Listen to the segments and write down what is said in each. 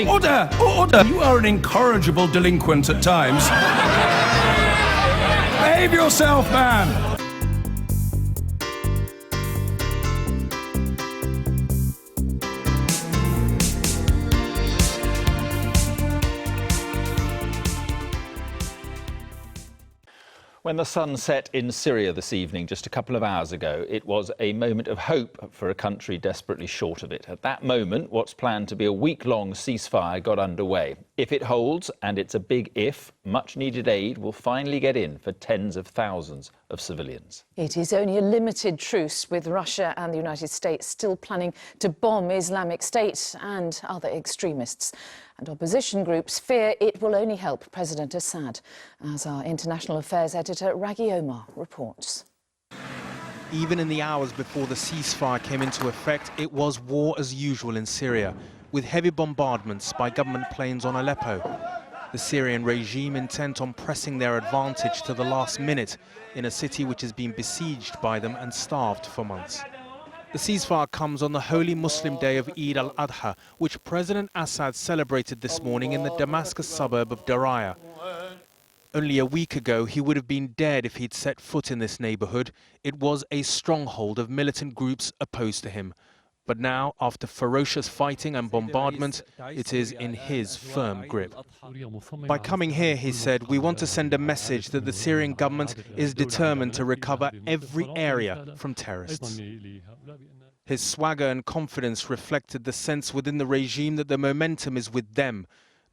Order! Order! You are an incorrigible delinquent at times. Behave yourself, man! When the sun set in Syria this evening, just a couple of hours ago, it was a moment of hope for a country desperately short of it. At that moment, what's planned to be a week-long ceasefire got underway. If it holds, and it's a big if, much-needed aid will finally get in for tens of thousands of civilians. It is only a limited truce, with Russia and the United States still planning to bomb Islamic State and other extremists. And opposition groups fear it will only help President Assad, as our international affairs editor Raghi Omar reports. Even in the hours before the ceasefire came into effect, it was war as usual in Syria, with heavy bombardments by government planes on Aleppo. The Syrian regime intent on pressing their advantage to the last minute in a city which has been besieged by them and starved for months. The ceasefire comes on the holy Muslim day of Eid al-Adha, which President Assad celebrated this morning in the Damascus suburb of Daraya. Only a week ago, he would have been dead if he'd set foot in this neighborhood. It was a stronghold of militant groups opposed to him. But now, after ferocious fighting and bombardment, it is in his firm grip. By coming here, he said, we want to send a message that the Syrian government is determined to recover every area from terrorists. His swagger and confidence reflected the sense within the regime that the momentum is with them.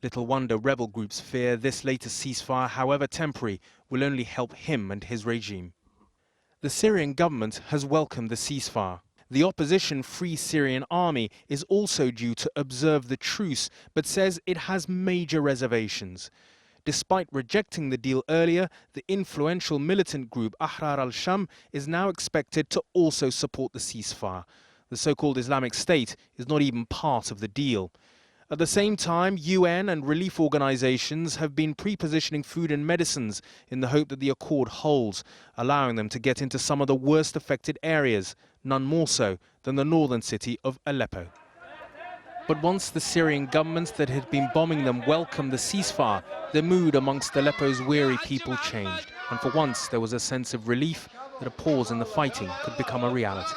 Little wonder rebel groups fear this latest ceasefire, however temporary, will only help him and his regime. The Syrian government has welcomed the ceasefire. The opposition Free Syrian Army is also due to observe the truce, but says it has major reservations. Despite rejecting the deal earlier, the influential militant group Ahrar al-Sham is now expected to also support the ceasefire. The so-called Islamic State is not even part of the deal. At the same time, UN and relief organizations have been pre-positioning food and medicines in the hope that the accord holds, allowing them to get into some of the worst affected areas, none more so than the northern city of Aleppo. But once the Syrian government that had been bombing them welcomed the ceasefire, the mood amongst Aleppo's weary people changed. And for once, there was a sense of relief that a pause in the fighting could become a reality.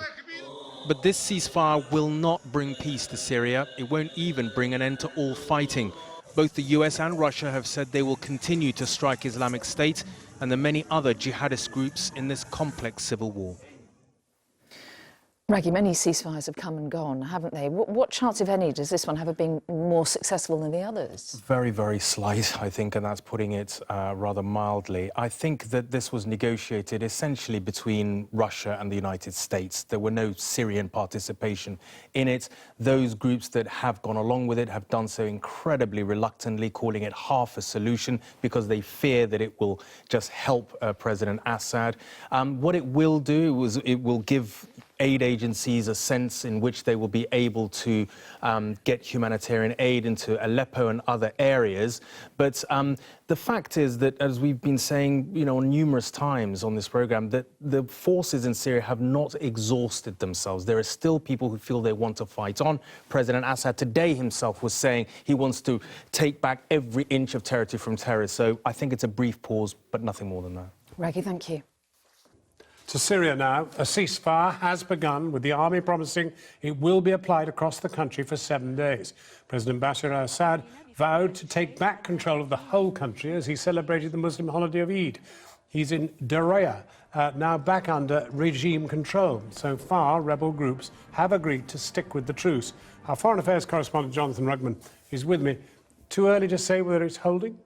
But this ceasefire will not bring peace to Syria. It won't even bring an end to all fighting. Both the US and Russia have said they will continue to strike Islamic State and the many other jihadist groups in this complex civil war. Raghi, many ceasefires have come and gone, haven't they? What chance, if any, does this one have of being more successful than the others? Very, very slight, I think, and that's putting it rather mildly. I think that this was negotiated essentially between Russia and the United States. There were no Syrian participation in it. Those groups that have gone along with it have done so incredibly reluctantly, calling it half a solution because they fear that it will just help President Assad. What it will do is it will give aid agencies a sense in which they will be able to get humanitarian aid into Aleppo and other areas. But the fact is that, as we've been saying, numerous times on this program, that the forces in Syria have not exhausted themselves. There are still people who feel they want to fight on. President Assad today himself was saying he wants to take back every inch of territory from terrorists. So I think it's a brief pause, but nothing more than that. Raghi, thank you. To Syria now, a ceasefire has begun, with the army promising it will be applied across the country for 7 days. President Bashar al-Assad vowed to take back control of the whole country as he celebrated the Muslim holiday of Eid. He's in Daraya, now back under regime control. So far, rebel groups have agreed to stick with the truce. Our Foreign Affairs correspondent Jonathan Rugman is with me. Too early to say whether it's holding?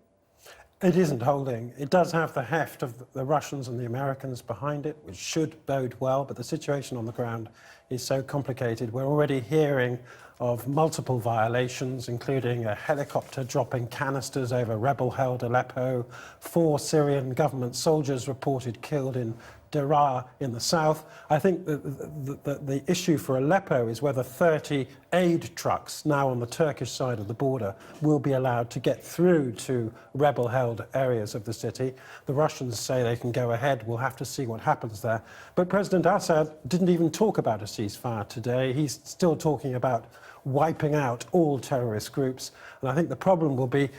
It isn't holding. It does have the heft of the Russians and the Americans behind it, which should bode well, but the situation on the ground is so complicated. We're already hearing of multiple violations, including a helicopter dropping canisters over rebel-held Aleppo, 4 Syrian government soldiers reported killed in Daraa in the south. I think the issue for Aleppo is whether 30 aid trucks, now on the Turkish side of the border, will be allowed to get through to rebel-held areas of the city. The Russians say they can go ahead. We'll have to see what happens there. But President Assad didn't even talk about a ceasefire today. He's still talking about wiping out all terrorist groups. And I think the problem will be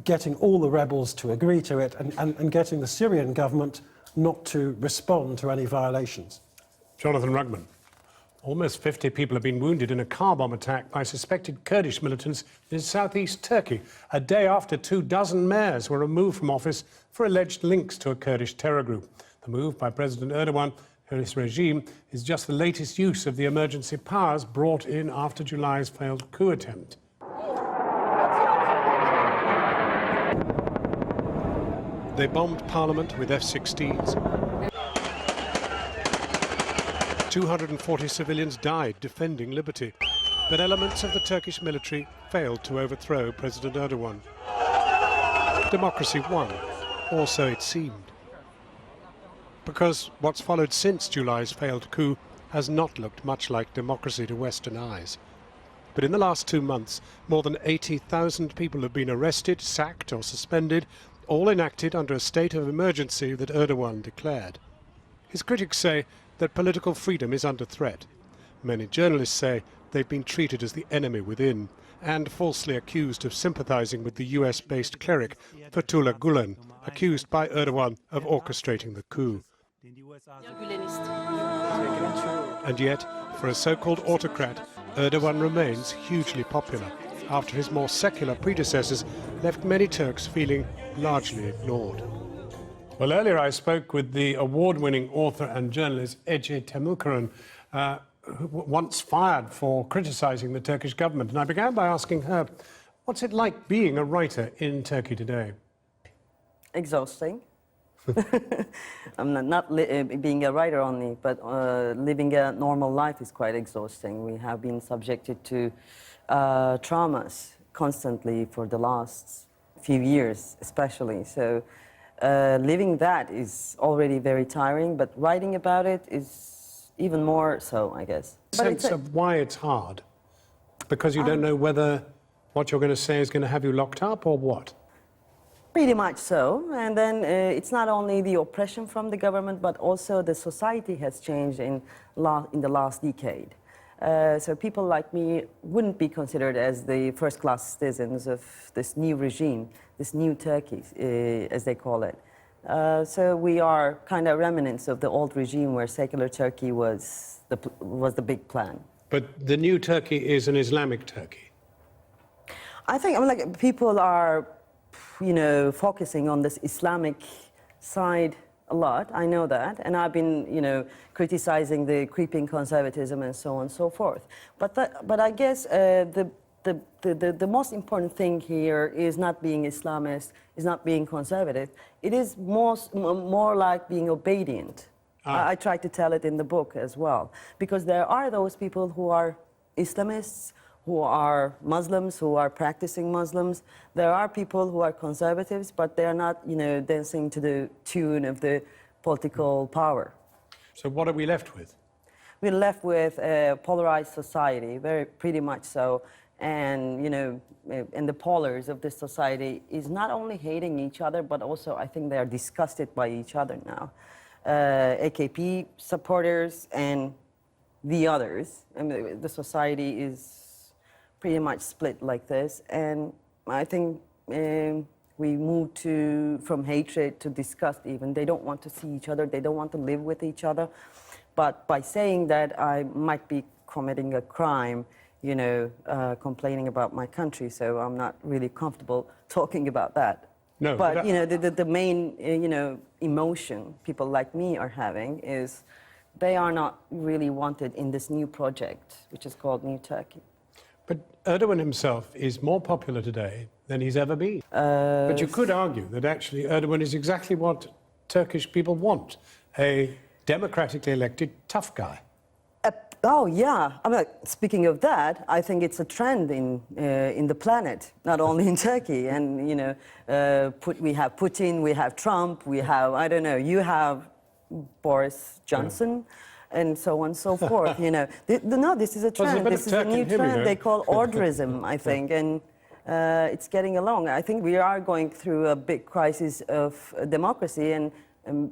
getting all the rebels to agree to it and getting the Syrian government not to respond to any violations. Jonathan Rugman. Almost 50 people have been wounded in a car bomb attack by suspected Kurdish militants in southeast Turkey, a day after 24 mayors were removed from office for alleged links to a Kurdish terror group. The move by President Erdogan and his regime is just the latest use of the emergency powers brought in after July's failed coup attempt. They bombed parliament with F-16s. 240 civilians died defending liberty, but elements of the Turkish military failed to overthrow President Erdogan. Democracy won, or so it seemed. Because what's followed since July's failed coup has not looked much like democracy to Western eyes. But in the last 2 months, more than 80,000 people have been arrested, sacked or suspended, all enacted under a state of emergency that Erdogan declared. His critics say that political freedom is under threat. Many journalists say they've been treated as the enemy within and falsely accused of sympathizing with the US-based cleric Fethullah Gulen, accused by Erdogan of orchestrating the coup. And yet, for a so-called autocrat, Erdogan remains hugely popular after his more secular predecessors left many Turks feeling largely ignored. Well, earlier I spoke with the award-winning author and journalist Ece Temukuran, who once fired for criticising the Turkish government. And I began by asking her, what's it like being a writer in Turkey today? Exhausting. I'm not being a writer only, but living a normal life is quite exhausting. We have been subjected to traumas constantly for the last few years, especially. So living that is already very tiring, but writing about it is even more so, I guess. Sense of why it's hard? Because you don't know whether what you're going to say is going to have you locked up or what? Pretty much so. And then it's not only the oppression from the government, but also the society has changed in the last decade. So people like me wouldn't be considered as the first-class citizens of this new regime, this new Turkey, as they call it. So we are kind of remnants of the old regime where secular Turkey was the big plan. But the new Turkey is an Islamic Turkey. I think like people are, focusing on this Islamic side a lot. I know that, and I've been, criticizing the creeping conservatism and so on and so forth. But I guess the most important thing here is not being Islamist, is not being conservative. It is more like being obedient. I try to tell it in the book as well, because there are those people who are Islamists, who are Muslims, who are practicing Muslims. There are people who are conservatives, but they are not, dancing to the tune of the political power. So what are we left with? We're left with a polarized society, pretty much so. And, and the polars of this society is not only hating each other, but also I think they are disgusted by each other now. AKP supporters and the others. I mean, the society is pretty much split like this, and I think we moved from hatred to disgust even. They don't want to see each other, they don't want to live with each other. But by saying that, I might be committing a crime, complaining about my country, so I'm not really comfortable talking about that. No, but, the main, emotion people like me are having is they are not really wanted in this new project, which is called New Turkey. But Erdogan himself is more popular today than he's ever been. But you could argue that actually Erdogan is exactly what Turkish people want, a democratically elected tough guy. Oh, yeah. I mean, speaking of that, I think it's a trend in the planet, not only in Turkey. And, we have Putin, we have Trump, we have, I don't know, you have Boris Johnson. Yeah. And so on and so forth, No, this is a trend. This is a new trend. They call orderism, I think, and it's getting along. I think we are going through a big crisis of democracy, and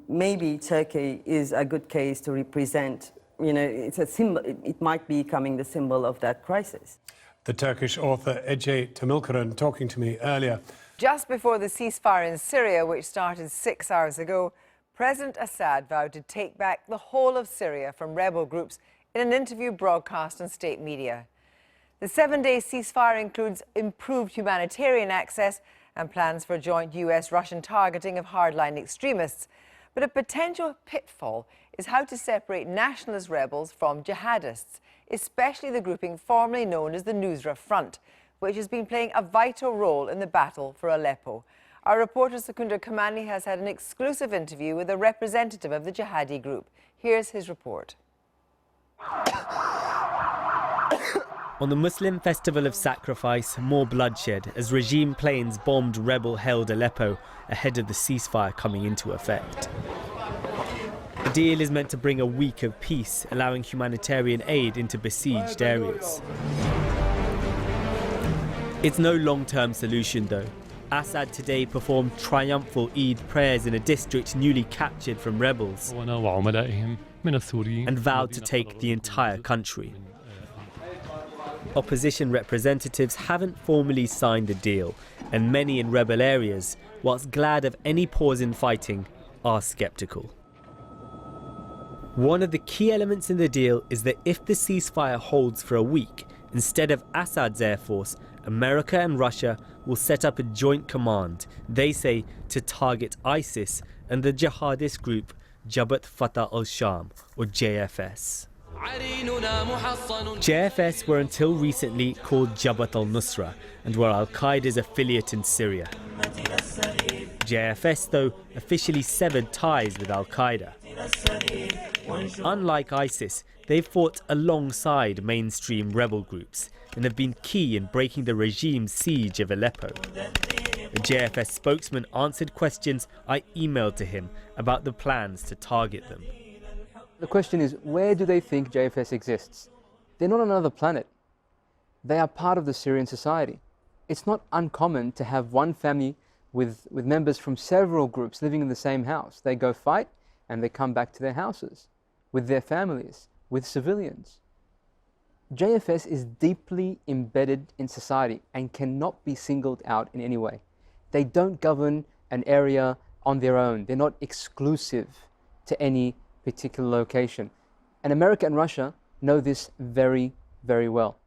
maybe Turkey is a good case to represent. It's a symbol. It might be becoming the symbol of that crisis. The Turkish author Ece Temilkaran talking to me earlier. Just before the ceasefire in Syria, which started 6 hours ago, President Assad vowed to take back the whole of Syria from rebel groups in an interview broadcast on state media. The 7-day ceasefire includes improved humanitarian access and plans for joint US-Russian targeting of hardline extremists. But a potential pitfall is how to separate nationalist rebels from jihadists, especially the grouping formerly known as the Nusra Front, which has been playing a vital role in the battle for Aleppo. Our reporter Secunda Kamani has had an exclusive interview with a representative of the jihadi group. Here's his report. On the Muslim festival of sacrifice, more bloodshed as regime planes bombed rebel-held Aleppo ahead of the ceasefire coming into effect. The deal is meant to bring a week of peace, allowing humanitarian aid into besieged areas. It's no long-term solution though. Assad today performed triumphal Eid prayers in a district newly captured from rebels and vowed to take the entire country. Opposition representatives haven't formally signed the deal, and many in rebel areas, whilst glad of any pause in fighting, are sceptical. One of the key elements in the deal is that if the ceasefire holds for a week, instead of Assad's air force, America and Russia will set up a joint command, they say, to target ISIS and the jihadist group Jabhat Fatah al-Sham, or JFS. JFS were until recently called Jabhat al-Nusra and were al-Qaeda's affiliate in Syria. JFS, though, officially severed ties with al-Qaeda. Unlike ISIS, they've fought alongside mainstream rebel groups and have been key in breaking the regime's siege of Aleppo. A JFS spokesman answered questions I emailed to him about the plans to target them. The question is, where do they think JFS exists? They're not on another planet. They are part of the Syrian society. It's not uncommon to have one family with members from several groups living in the same house. They go fight and they come back to their houses with their families, with civilians. JFS is deeply embedded in society and cannot be singled out in any way. They don't govern an area on their own. They're not exclusive to any particular location. And America and Russia know this very, very well.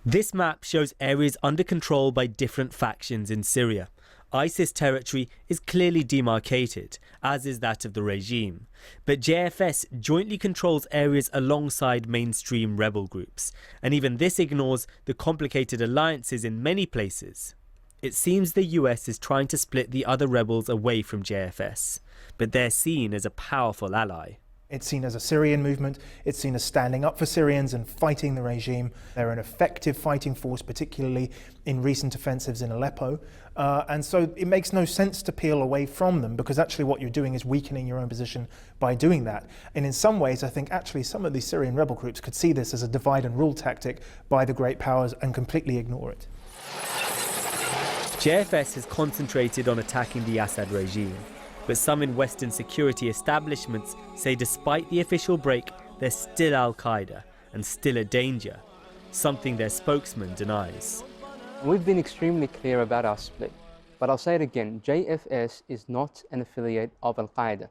This map shows areas under control by different factions in Syria. ISIS territory is clearly demarcated, as is that of the regime. But JFS jointly controls areas alongside mainstream rebel groups, and even this ignores the complicated alliances in many places. It seems the US is trying to split the other rebels away from JFS, but they're seen as a powerful ally. It's seen as a Syrian movement, it's seen as standing up for Syrians and fighting the regime. They're an effective fighting force, particularly in recent offensives in Aleppo. And so it makes no sense to peel away from them, because actually what you're doing is weakening your own position by doing that. And in some ways, I think actually some of these Syrian rebel groups could see this as a divide and rule tactic by the great powers and completely ignore it. JFS has concentrated on attacking the Assad regime, but some in Western security establishments say despite the official break, they're still al-Qaeda and still a danger, something their spokesman denies. We've been extremely clear about our split, but I'll say it again, JFS is not an affiliate of al-Qaeda.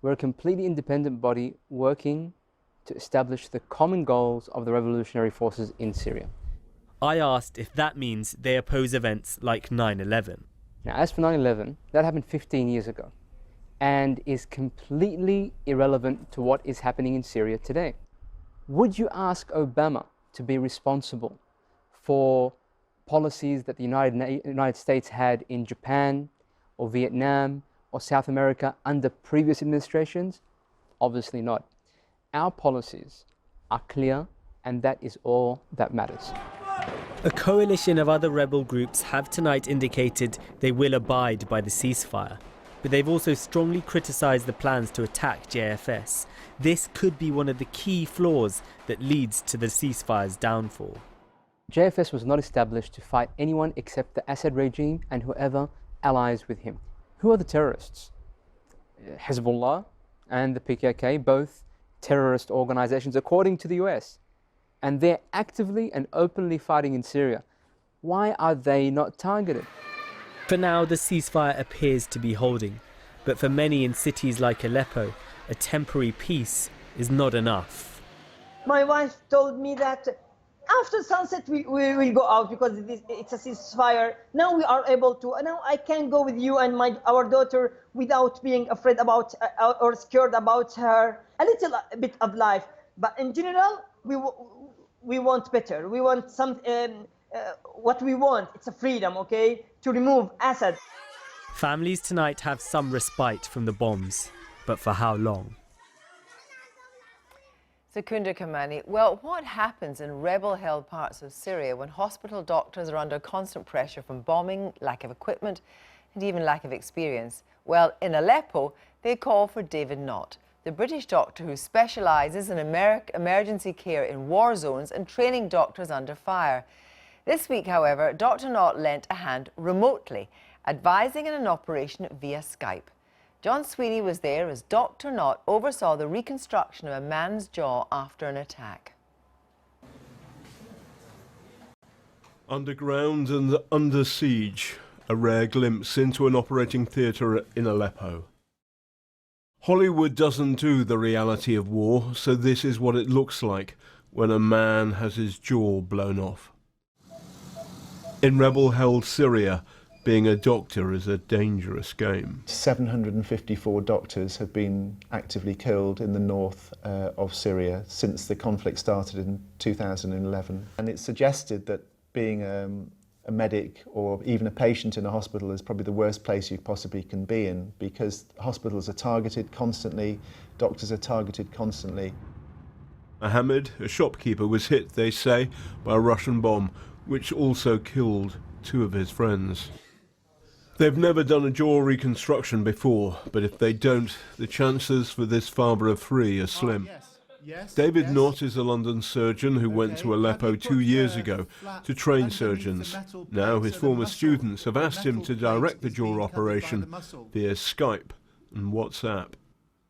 We're a completely independent body working to establish the common goals of the revolutionary forces in Syria. I asked if that means they oppose events like 9/11. Now, as for 9/11, that happened 15 years ago and is completely irrelevant to what is happening in Syria today. Would you ask Obama to be responsible for policies that the United States had in Japan or Vietnam or South America under previous administrations? Obviously not. Our policies are clear, and that is all that matters. A coalition of other rebel groups have tonight indicated they will abide by the ceasefire, but they've also strongly criticised the plans to attack JFS. This could be one of the key flaws that leads to the ceasefire's downfall. JFS was not established to fight anyone except the Assad regime and whoever allies with him. Who are the terrorists? Hezbollah and the PKK, both terrorist organizations according to the US. and they're actively and openly fighting in Syria. Why are they not targeted? For now, the ceasefire appears to be holding, but for many in cities like Aleppo, a temporary peace is not enough. My wife told me that after sunset we will go out because it's a ceasefire. Now we are able to. Now I can go with you and our daughter without being afraid about or scared about her. A little bit of life, but in general we want better. We want some. What we want, it's a freedom, okay, to remove Assad. Families tonight have some respite from the bombs, but for how long? Secunda Kamani, well, what happens in rebel-held parts of Syria when hospital doctors are under constant pressure from bombing, lack of equipment, and even lack of experience? Well, in Aleppo, they call for David Knott, the British doctor who specialises in emergency care in war zones and training doctors under fire. This week, however, Dr. Knott lent a hand remotely, advising in an operation via Skype. John Sweeney was there as Dr. Knott oversaw the reconstruction of a man's jaw after an attack. Underground and under siege, a rare glimpse into an operating theatre in Aleppo. Hollywood doesn't do the reality of war, so this is what it looks like when a man has his jaw blown off. In rebel-held Syria, being a doctor is a dangerous game. 754 doctors have been actively killed in the north of Syria since the conflict started in 2011. And it's suggested that being a medic or even a patient in a hospital is probably the worst place you possibly can be in, because hospitals are targeted constantly, doctors are targeted constantly. Mohammed, a shopkeeper, was hit, they say, by a Russian bomb, which also killed 2 of his friends. They've never done a jaw reconstruction before, but if they don't, the chances for this father of 3 are slim. David Knott is a London surgeon who went to Aleppo 2 years ago to train surgeons. Now his former students have asked him to direct the jaw operation via Skype and WhatsApp.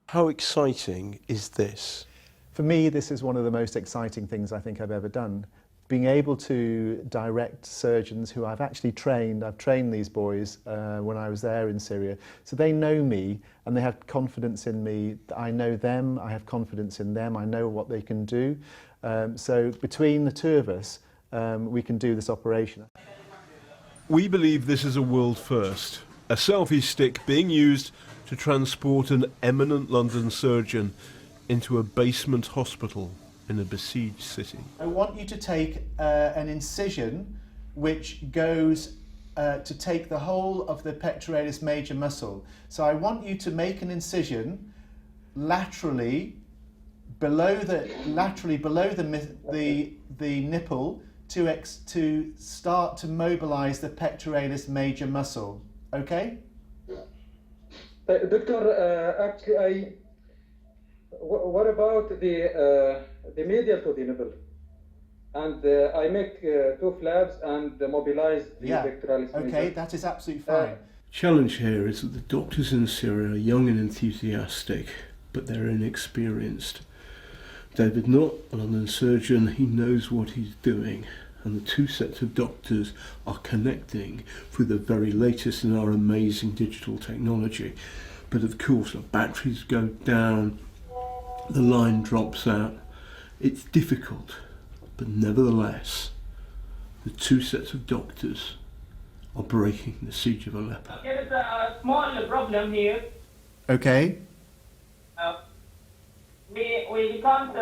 How exciting is this? For me, this is one of the most exciting things I think I've ever done. Being able to direct surgeons who I've actually trained. I've trained these boys when I was there in Syria. So they know me and they have confidence in me. I know them, I have confidence in them, I know what they can do. So between the 2 of us, we can do this operation. We believe this is a world first. A selfie stick being used to transport an eminent London surgeon into a basement hospital in a besieged city. I want you to take an incision which goes to take the whole of the pectoralis major muscle. So I want you to make an incision laterally below the nipple to start to mobilize the pectoralis major muscle. Okay? Doctor, actually, what about the medial to the nipple? And I make 2 flaps and mobilize the pectoralis major. Okay, that is absolutely fine. Challenge here is that the doctors in Syria are young and enthusiastic, but they're inexperienced. David Knott, a London surgeon, he knows what he's doing, and the 2 sets of doctors are connecting through the very latest in our amazing digital technology. But of course, the batteries go down, the line drops out. It's difficult, but nevertheless, the 2 sets of doctors are breaking the siege of Aleppo. There is a small problem here. Okay. We can't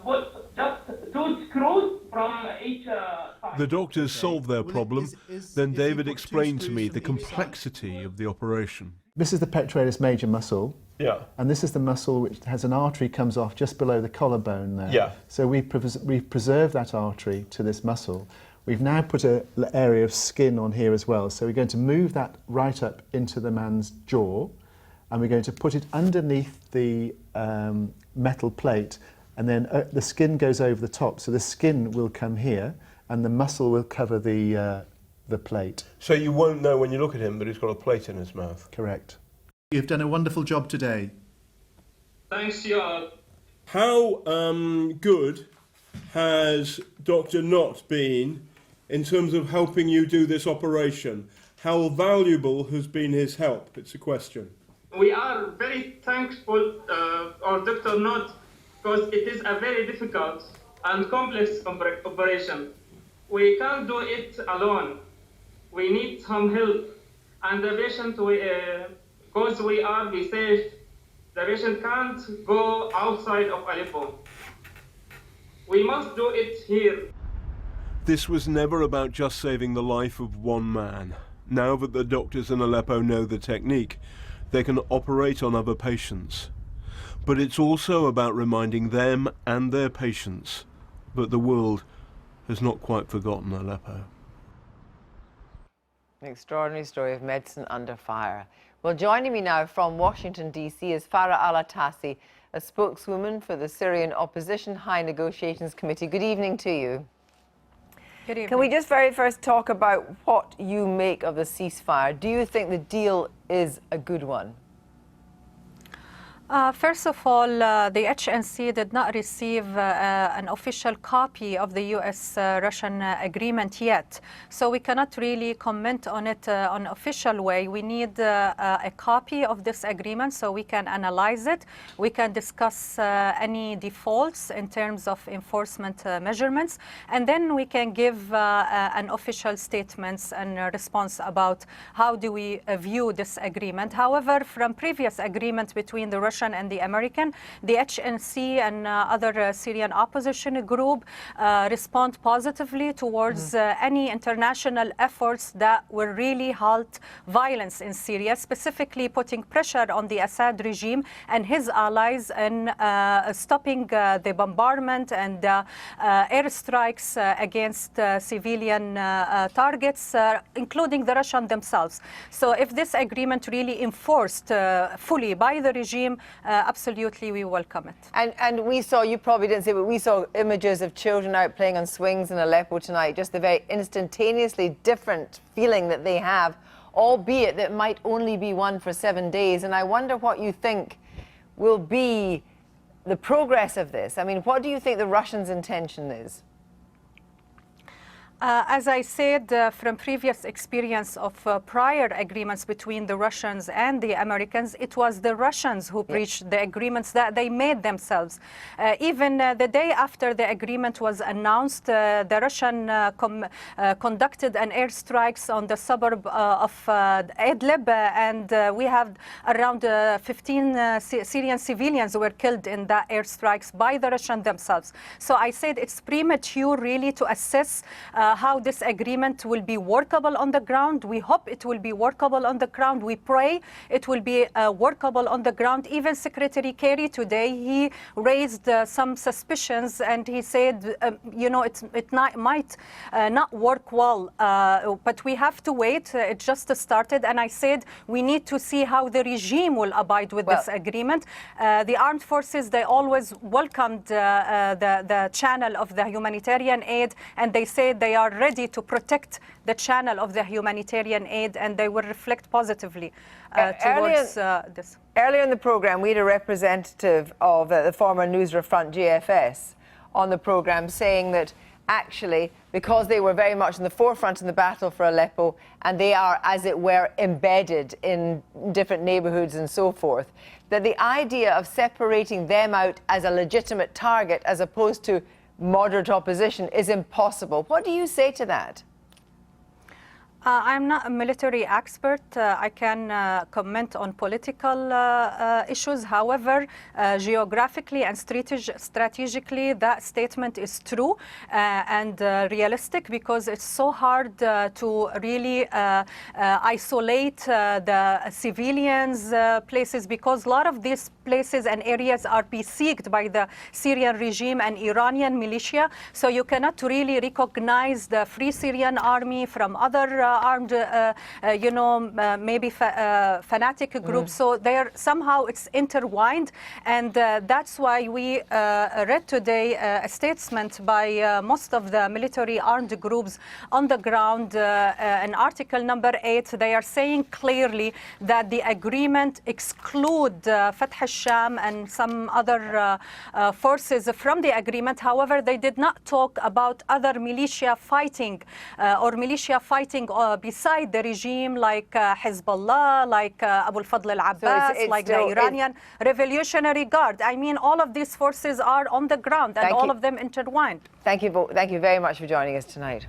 put just 2 screws from each side. The doctors solved their problem. Then David explained to me the complexity of the operation. This is the pectoralis major muscle. Yeah. And this is the muscle which has an artery comes off just below the collarbone there. Yeah. So we've preserved that artery to this muscle. We've now put an area of skin on here as well. So we're going to move that right up into the man's jaw, and we're going to put it underneath the metal plate, and then the skin goes over the top. So the skin will come here, and the muscle will cover the plate. So you won't know when you look at him, but he's got a plate in his mouth. Correct. You've done a wonderful job today. Thanks, y'all. How good has Dr. Knott been in terms of helping you do this operation? How valuable has been his help? It's a question. We are very thankful for Dr. Knott because it is a very difficult and complex operation. We can't do it alone. We need some help. And the patient, because we are be safe, the patient can't go outside of Aleppo. We must do it here. This was never about just saving the life of one man. Now that the doctors in Aleppo know the technique, they can operate on other patients. But it's also about reminding them and their patients that the world has not quite forgotten Aleppo. An extraordinary story of medicine under fire. Well, joining me now from Washington, D.C. is Farah Al-Attasi, a spokeswoman for the Syrian Opposition High Negotiations Committee. Good evening to you. Good evening. Can we just very first talk about what you make of the ceasefire? Do you think the deal is a good one? First of all, the HNC did not receive an official copy of the U.S.-Russian agreement yet. So we cannot really comment on it on an official way. We need a copy of this agreement so we can analyze it. We can discuss any defaults in terms of enforcement measurements. And then we can give an official statements and response about how do we view this agreement. However, from previous agreements between the Russian and the American, the HNC and other Syrian opposition group respond positively towards any international efforts that will really halt violence in Syria, specifically putting pressure on the Assad regime and his allies in stopping the bombardment and airstrikes against civilian targets, including the Russian themselves. So if this agreement really enforced fully by the regime, absolutely we welcome it. And we saw, you probably didn't see, but we saw images of children out playing on swings in Aleppo tonight, just the very instantaneously different feeling that they have, albeit that might only be one for 7 days. And I wonder what you think will be the progress of this. I mean, what do you think the Russians' intention is? As I said, from previous experience of prior agreements between the Russians and the Americans, it was the Russians who breached the agreements that they made themselves. Even the day after the agreement was announced, the Russian conducted an airstrikes on the suburb of Idlib, and we have around 15 Syrian civilians who were killed in that airstrikes by the Russians themselves. So I said it's premature really to assess how this agreement will be workable on the ground. We hope it will be workable on the ground. We pray it will be workable on the ground. Even Secretary Kerry today, he raised some suspicions and he said, you know, it might not work well, but we have to wait. It just started, and I said we need to see how the regime will abide with this agreement. The armed forces, they always welcomed the channel of the humanitarian aid, and they said they are ready to protect the channel of the humanitarian aid, and they will reflect positively towards this. Earlier in the programme, we had a representative of the former Nusra Front, JFS, on the programme saying that actually, because they were very much in the forefront in the battle for Aleppo, and they are, as it were, embedded in different neighbourhoods and so forth, that the idea of separating them out as a legitimate target as opposed to moderate opposition is impossible. What do you say to that? I'm not a military expert. I can comment on political issues. However, geographically and strategically, that statement is true and realistic, because it's so hard to really isolate the civilians places, because a lot of these places and areas are besieged by the Syrian regime and Iranian militia. So you cannot really recognize the Free Syrian Army from other armed, maybe fanatic groups. So somehow it's intertwined, and that's why we read today a statement by most of the military armed groups on the ground. In Article number 8, they are saying clearly that the agreement exclude Fatah al-Sham and some other forces from the agreement. However, they did not talk about other militia fighting beside the regime, like Hezbollah, like Abu al-Fadl al-Abbas, like the Iranian Revolutionary Guard. I mean, all of these forces are on the ground and all of them intertwined. Thank you very much for joining us tonight.